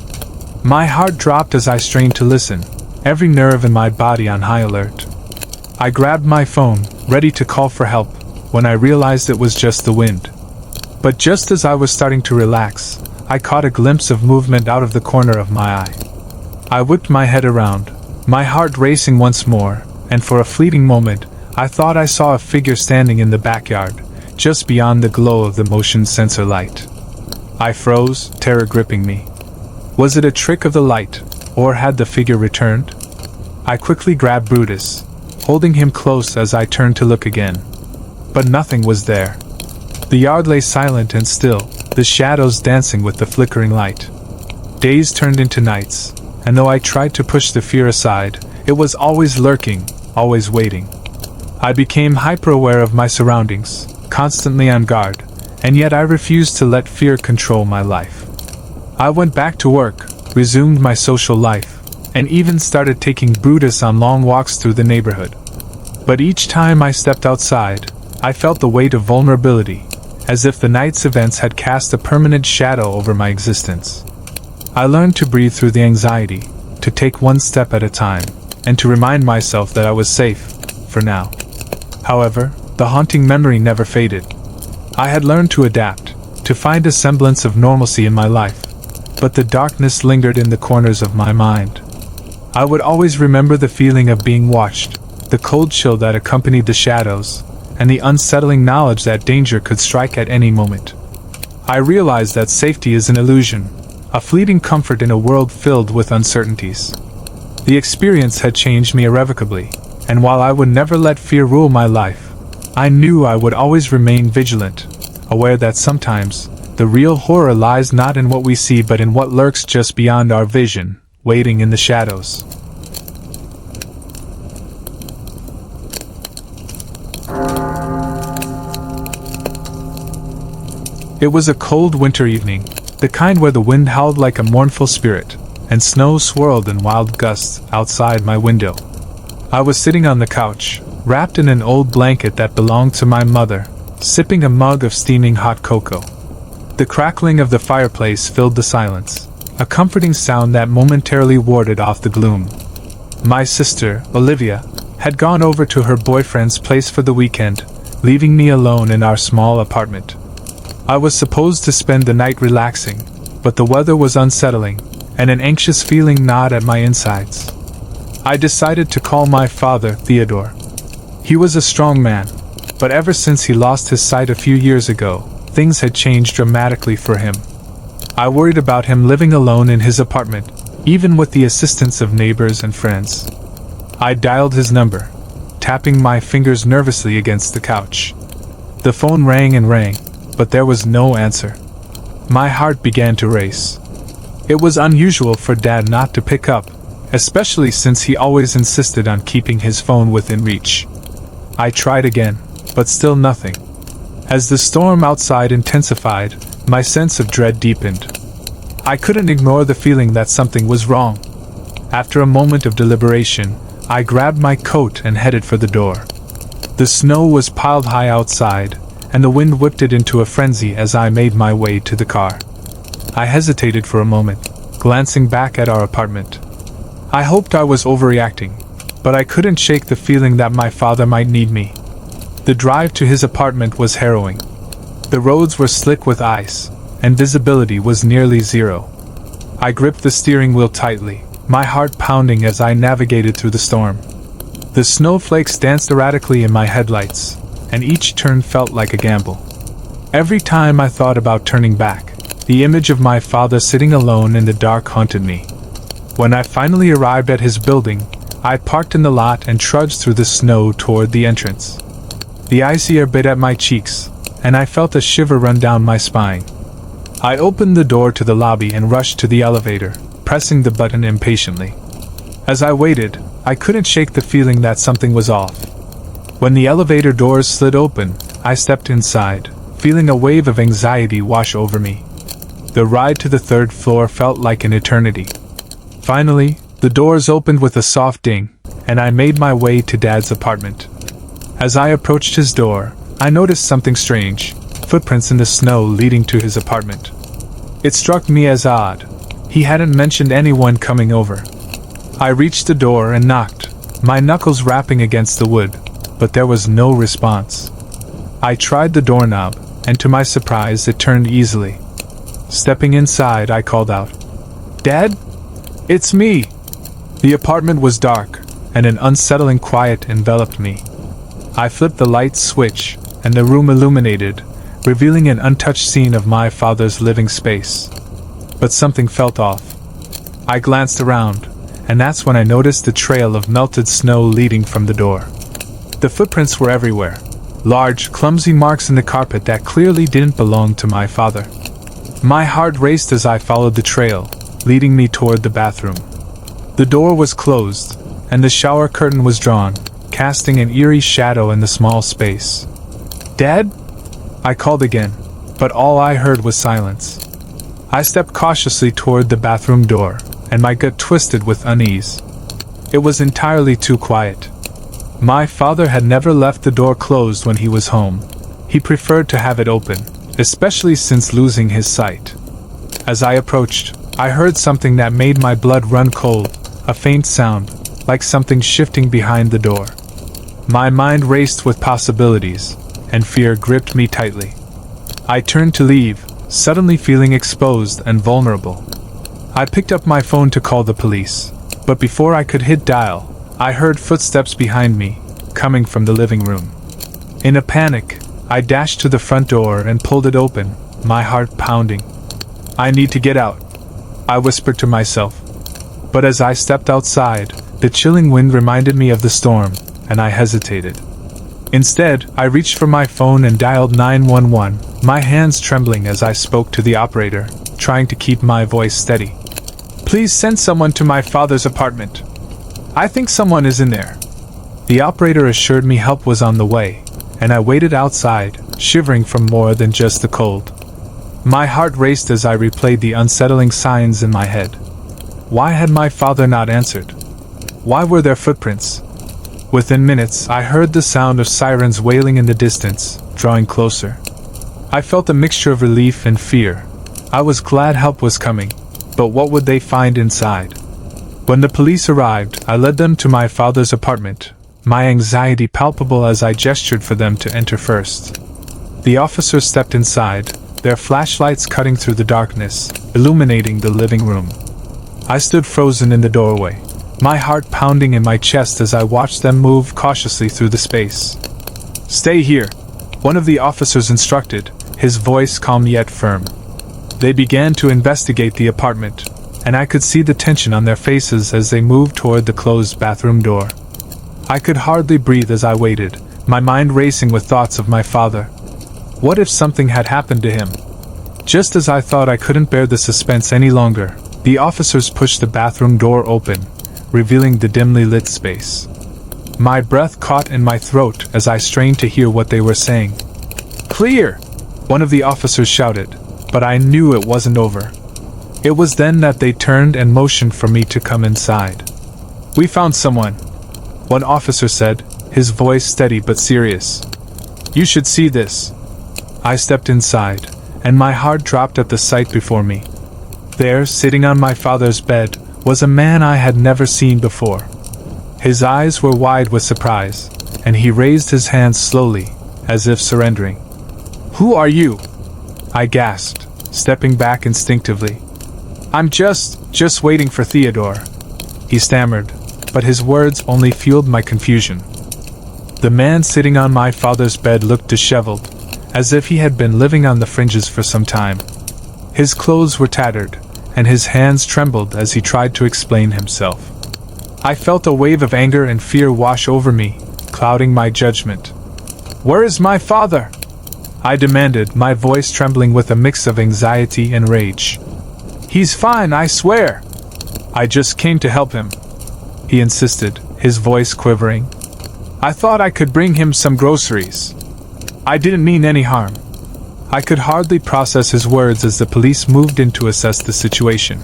My heart dropped as I strained to listen, every nerve in my body on high alert. I grabbed my phone, ready to call for help, when I realized it was just the wind. But just as I was starting to relax, I caught a glimpse of movement out of the corner of my eye. I whipped my head around, my heart racing once more, and for a fleeting moment, I thought I saw a figure standing in the backyard, just beyond the glow of the motion sensor light. I froze, terror gripping me. Was it a trick of the light, or had the figure returned? I quickly grabbed Brutus, holding him close as I turned to look again. But nothing was there. The yard lay silent and still, the shadows dancing with the flickering light. Days turned into nights, and though I tried to push the fear aside, it was always lurking, always waiting. I became hyper-aware of my surroundings, constantly on guard, and yet I refused to let fear control my life. I went back to work, resumed my social life, and even started taking Brutus on long walks through the neighborhood. But each time I stepped outside, I felt the weight of vulnerability, as if the night's events had cast a permanent shadow over my existence. I learned to breathe through the anxiety, to take one step at a time, and to remind myself that I was safe, for now. However, the haunting memory never faded. I had learned to adapt, to find a semblance of normalcy in my life, but the darkness lingered in the corners of my mind. I would always remember the feeling of being watched, the cold chill that accompanied the shadows, and the unsettling knowledge that danger could strike at any moment. I realized that safety is an illusion, a fleeting comfort in a world filled with uncertainties. The experience had changed me irrevocably, and while I would never let fear rule my life, I knew I would always remain vigilant, aware that sometimes, the real horror lies not in what we see but in what lurks just beyond our vision, waiting in the shadows. It was a cold winter evening, the kind where the wind howled like a mournful spirit, and snow swirled in wild gusts outside my window. I was sitting on the couch, wrapped in an old blanket that belonged to my mother, sipping a mug of steaming hot cocoa. The crackling of the fireplace filled the silence, a comforting sound that momentarily warded off the gloom. My sister, Olivia, had gone over to her boyfriend's place for the weekend, leaving me alone in our small apartment. I was supposed to spend the night relaxing, but the weather was unsettling, and an anxious feeling gnawed at my insides. I decided to call my father, Theodore. He was a strong man, but ever since he lost his sight a few years ago, things had changed dramatically for him. I worried about him living alone in his apartment, even with the assistance of neighbors and friends. I dialed his number, tapping my fingers nervously against the couch. The phone rang and rang, but there was no answer. My heart began to race. It was unusual for Dad not to pick up, especially since he always insisted on keeping his phone within reach. I tried again, but still nothing. As the storm outside intensified, my sense of dread deepened. I couldn't ignore the feeling that something was wrong. After a moment of deliberation, I grabbed my coat and headed for the door. The snow was piled high outside, and the wind whipped it into a frenzy as I made my way to the car. I hesitated for a moment, glancing back at our apartment. I hoped I was overreacting, but I couldn't shake the feeling that my father might need me. The drive to his apartment was harrowing. The roads were slick with ice, and visibility was nearly zero. I gripped the steering wheel tightly, my heart pounding as I navigated through the storm. The snowflakes danced erratically in my headlights, and each turn felt like a gamble. Every time I thought about turning back, the image of my father sitting alone in the dark haunted me. When I finally arrived at his building, I parked in the lot and trudged through the snow toward the entrance. The icy air bit at my cheeks, and I felt a shiver run down my spine. I opened the door to the lobby and rushed to the elevator, pressing the button impatiently. As I waited, I couldn't shake the feeling that something was off. When the elevator doors slid open, I stepped inside, feeling a wave of anxiety wash over me. The ride to the third floor felt like an eternity. Finally, the doors opened with a soft ding, and I made my way to Dad's apartment. As I approached his door, I noticed something strange, footprints in the snow leading to his apartment. It struck me as odd. He hadn't mentioned anyone coming over. I reached the door and knocked, my knuckles rapping against the wood, but there was no response. I tried the doorknob, and to my surprise it turned easily. Stepping inside, I called out, "Dad? It's me!" The apartment was dark, and an unsettling quiet enveloped me. I flipped the light switch, and the room illuminated, revealing an untouched scene of my father's living space. But something felt off. I glanced around, and that's when I noticed the trail of melted snow leading from the door. The footprints were everywhere, large, clumsy marks in the carpet that clearly didn't belong to my father. My heart raced as I followed the trail, leading me toward the bathroom. The door was closed, and the shower curtain was drawn, casting an eerie shadow in the small space. "Dad?" I called again, but all I heard was silence. I stepped cautiously toward the bathroom door, and my gut twisted with unease. It was entirely too quiet. My father had never left the door closed when he was home. He preferred to have it open, especially since losing his sight. As I approached, I heard something that made my blood run cold, a faint sound, like something shifting behind the door. My mind raced with possibilities, and fear gripped me tightly. I turned to leave, suddenly feeling exposed and vulnerable. I picked up my phone to call the police, but before I could hit dial, I heard footsteps behind me, coming from the living room. In a panic, I dashed to the front door and pulled it open, my heart pounding. "I need to get out," I whispered to myself. But as I stepped outside, the chilling wind reminded me of the storm, and I hesitated. Instead, I reached for my phone and dialed 911, my hands trembling as I spoke to the operator, trying to keep my voice steady. "Please send someone to my father's apartment. I think someone is in there." The operator assured me help was on the way, and I waited outside, shivering from more than just the cold. My heart raced as I replayed the unsettling signs in my head. Why had my father not answered? Why were there footprints? Within minutes, I heard the sound of sirens wailing in the distance, drawing closer. I felt a mixture of relief and fear. I was glad help was coming, but what would they find inside? When the police arrived, I led them to my father's apartment, my anxiety palpable as I gestured for them to enter first. The officers stepped inside, their flashlights cutting through the darkness, illuminating the living room. I stood frozen in the doorway, my heart pounding in my chest as I watched them move cautiously through the space. "Stay here," one of the officers instructed, his voice calm yet firm. They began to investigate the apartment, and I could see the tension on their faces as they moved toward the closed bathroom door. I could hardly breathe as I waited, my mind racing with thoughts of my father. What if something had happened to him? Just as I thought I couldn't bear the suspense any longer, the officers pushed the bathroom door open, revealing the dimly lit space. My breath caught in my throat as I strained to hear what they were saying. "Clear!" one of the officers shouted, but I knew it wasn't over. It was then that they turned and motioned for me to come inside. "We found someone," one officer said, his voice steady but serious. "You should see this." I stepped inside, and my heart dropped at the sight before me. There, sitting on my father's bed, was a man I had never seen before. His eyes were wide with surprise, and he raised his hands slowly, as if surrendering. "Who are you?" I gasped, stepping back instinctively. I'm just waiting for Theodore," he stammered, but his words only fueled my confusion. The man sitting on my father's bed looked disheveled, as if he had been living on the fringes for some time. His clothes were tattered, and his hands trembled as he tried to explain himself. I felt a wave of anger and fear wash over me, clouding my judgment. "Where is my father?" I demanded, my voice trembling with a mix of anxiety and rage. "He's fine, I swear. I just came to help him," he insisted, his voice quivering. "I thought I could bring him some groceries. I didn't mean any harm." I could hardly process his words as the police moved in to assess the situation.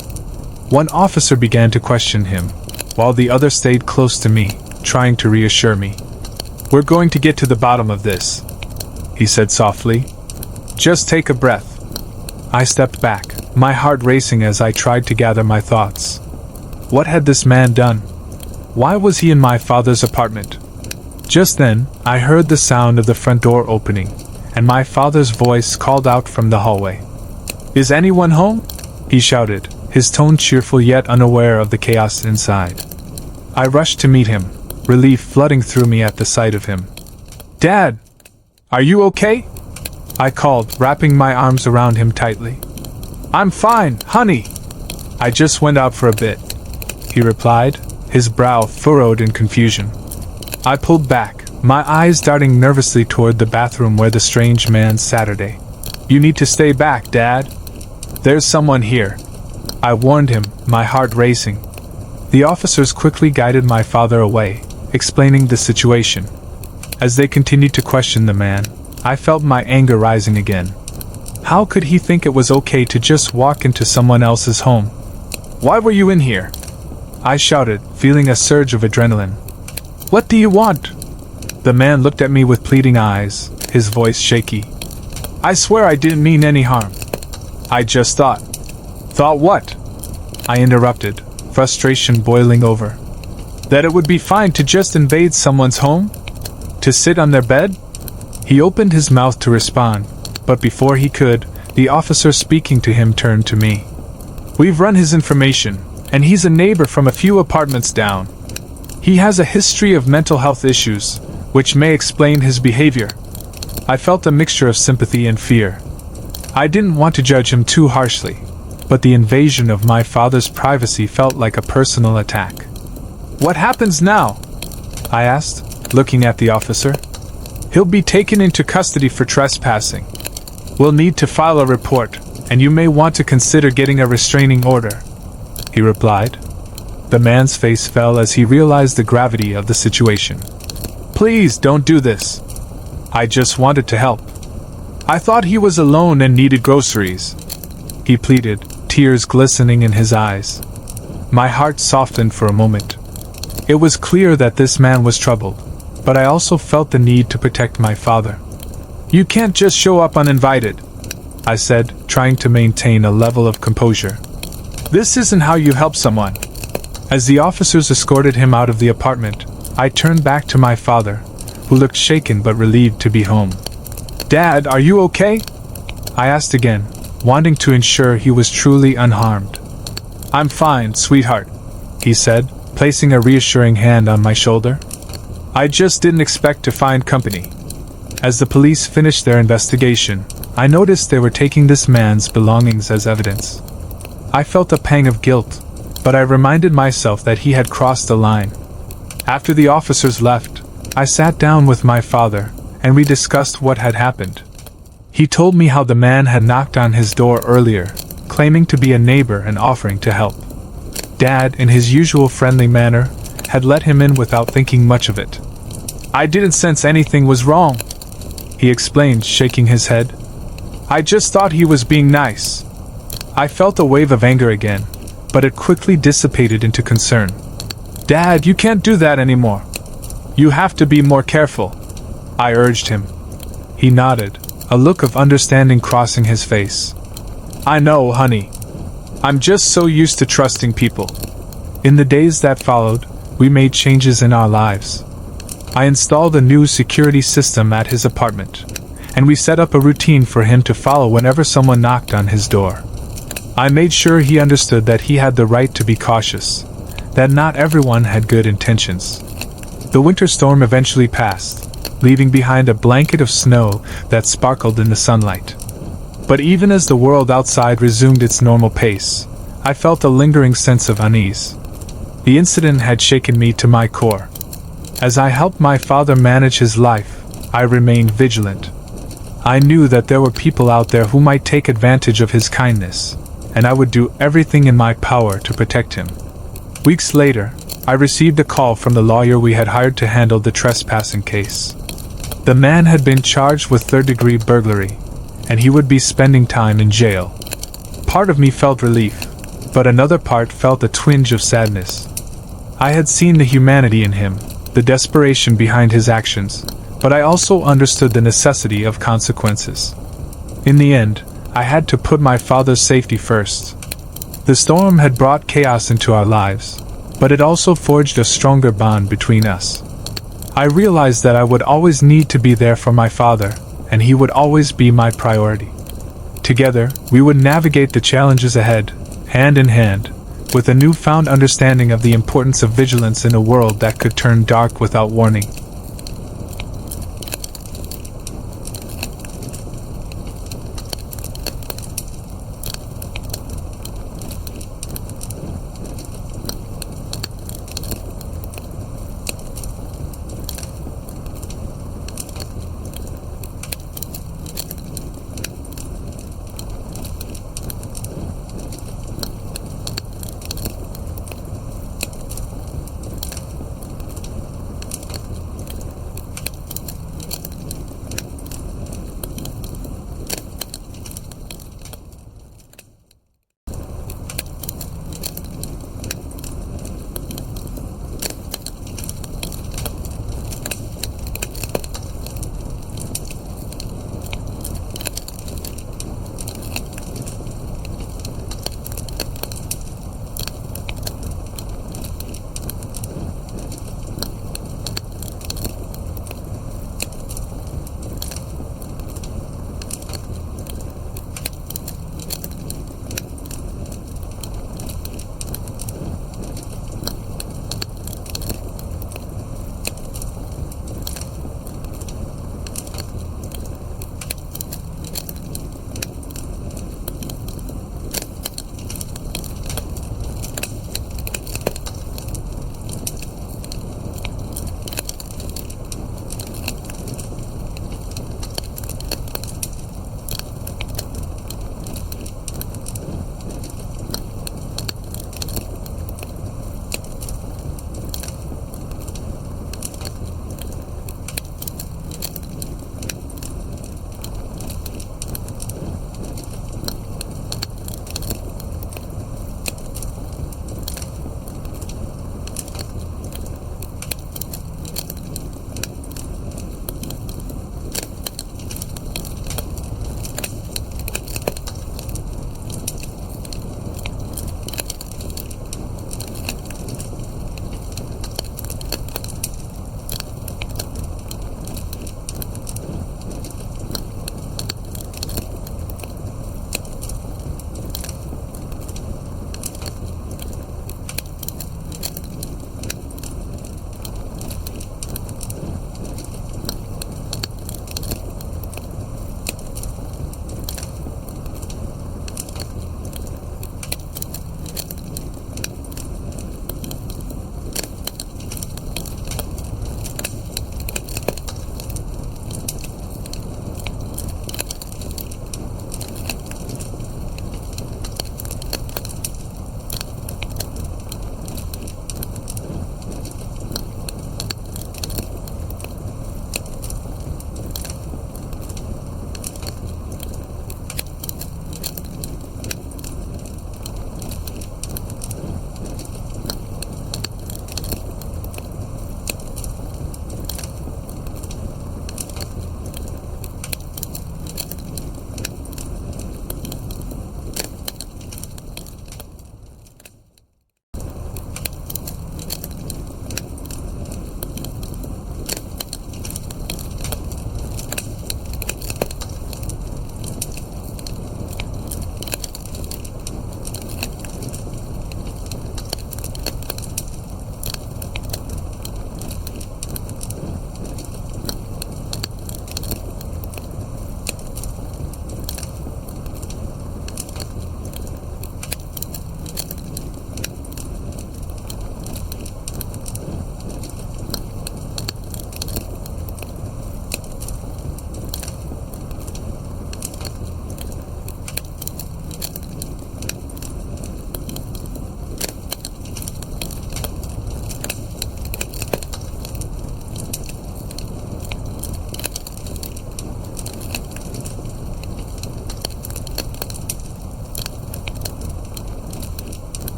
One officer began to question him, while the other stayed close to me, trying to reassure me. "We're going to get to the bottom of this," he said softly. "Just take a breath." I stepped back, my heart racing as I tried to gather my thoughts. What had this man done? Why was he in my father's apartment? Just then, I heard the sound of the front door opening, and my father's voice called out from the hallway. "Is anyone home?" he shouted, his tone cheerful yet unaware of the chaos inside. I rushed to meet him, relief flooding through me at the sight of him. "Dad! Are you okay?" I called, wrapping my arms around him tightly. "I'm fine, honey. I just went out for a bit," he replied, his brow furrowed in confusion. I pulled back, my eyes darting nervously toward the bathroom where the strange man sat. "You need to stay back, Dad. There's someone here," I warned him, my heart racing. The officers quickly guided my father away, explaining the situation. As they continued to question the man, I felt my anger rising again. How could he think it was okay to just walk into someone else's home? "Why were you in here?" I shouted, feeling a surge of adrenaline. "What do you want?" The man looked at me with pleading eyes, his voice shaky. "I swear I didn't mean any harm. I just thought." "Thought what?" I interrupted, frustration boiling over. "That it would be fine to just invade someone's home? To sit on their bed?" He opened his mouth to respond, but before he could, the officer speaking to him turned to me. "We've run his information, and he's a neighbor from a few apartments down. He has a history of mental health issues, which may explain his behavior." I felt a mixture of sympathy and fear. I didn't want to judge him too harshly, but the invasion of my father's privacy felt like a personal attack. "What happens now?" I asked, looking at the officer. "He'll be taken into custody for trespassing. We'll need to file a report, and you may want to consider getting a restraining order," he replied. The man's face fell as he realized the gravity of the situation. "Please don't do this. I just wanted to help. I thought he was alone and needed groceries," he pleaded, tears glistening in his eyes. My heart softened for a moment. It was clear that this man was troubled, but I also felt the need to protect my father. "You can't just show up uninvited," I said, trying to maintain a level of composure. "This isn't how you help someone." As the officers escorted him out of the apartment, I turned back to my father, who looked shaken but relieved to be home. "Dad, are you okay?" I asked again, wanting to ensure he was truly unharmed. "I'm fine, sweetheart," he said, placing a reassuring hand on my shoulder. "I just didn't expect to find company." As the police finished their investigation, I noticed they were taking this man's belongings as evidence. I felt a pang of guilt, but I reminded myself that he had crossed the line. After the officers left, I sat down with my father, and we discussed what had happened. He told me how the man had knocked on his door earlier, claiming to be a neighbor and offering to help. Dad, in his usual friendly manner, had let him in without thinking much of it. "I didn't sense anything was wrong," he explained, shaking his head. "I just thought he was being nice." I felt a wave of anger again, but it quickly dissipated into concern. "Dad, you can't do that anymore. You have to be more careful," I urged him. He nodded, a look of understanding crossing his face. "I know, honey. I'm just so used to trusting people." In the days that followed, we made changes in our lives. I installed a new security system at his apartment, and we set up a routine for him to follow whenever someone knocked on his door. I made sure he understood that he had the right to be cautious, that not everyone had good intentions. The winter storm eventually passed, leaving behind a blanket of snow that sparkled in the sunlight. But even as the world outside resumed its normal pace, I felt a lingering sense of unease. The incident had shaken me to my core. As I helped my father manage his life, I remained vigilant. I knew that there were people out there who might take advantage of his kindness, and I would do everything in my power to protect him. Weeks later, I received a call from the lawyer we had hired to handle the trespassing case. The man had been charged with third-degree burglary, and he would be spending time in jail. Part of me felt relief, but another part felt a twinge of sadness. I had seen the humanity in him, the desperation behind his actions, but I also understood the necessity of consequences. In the end, I had to put my father's safety first. The storm had brought chaos into our lives, but it also forged a stronger bond between us. I realized that I would always need to be there for my father, and he would always be my priority. Together, we would navigate the challenges ahead, hand in hand, with a newfound understanding of the importance of vigilance in a world that could turn dark without warning.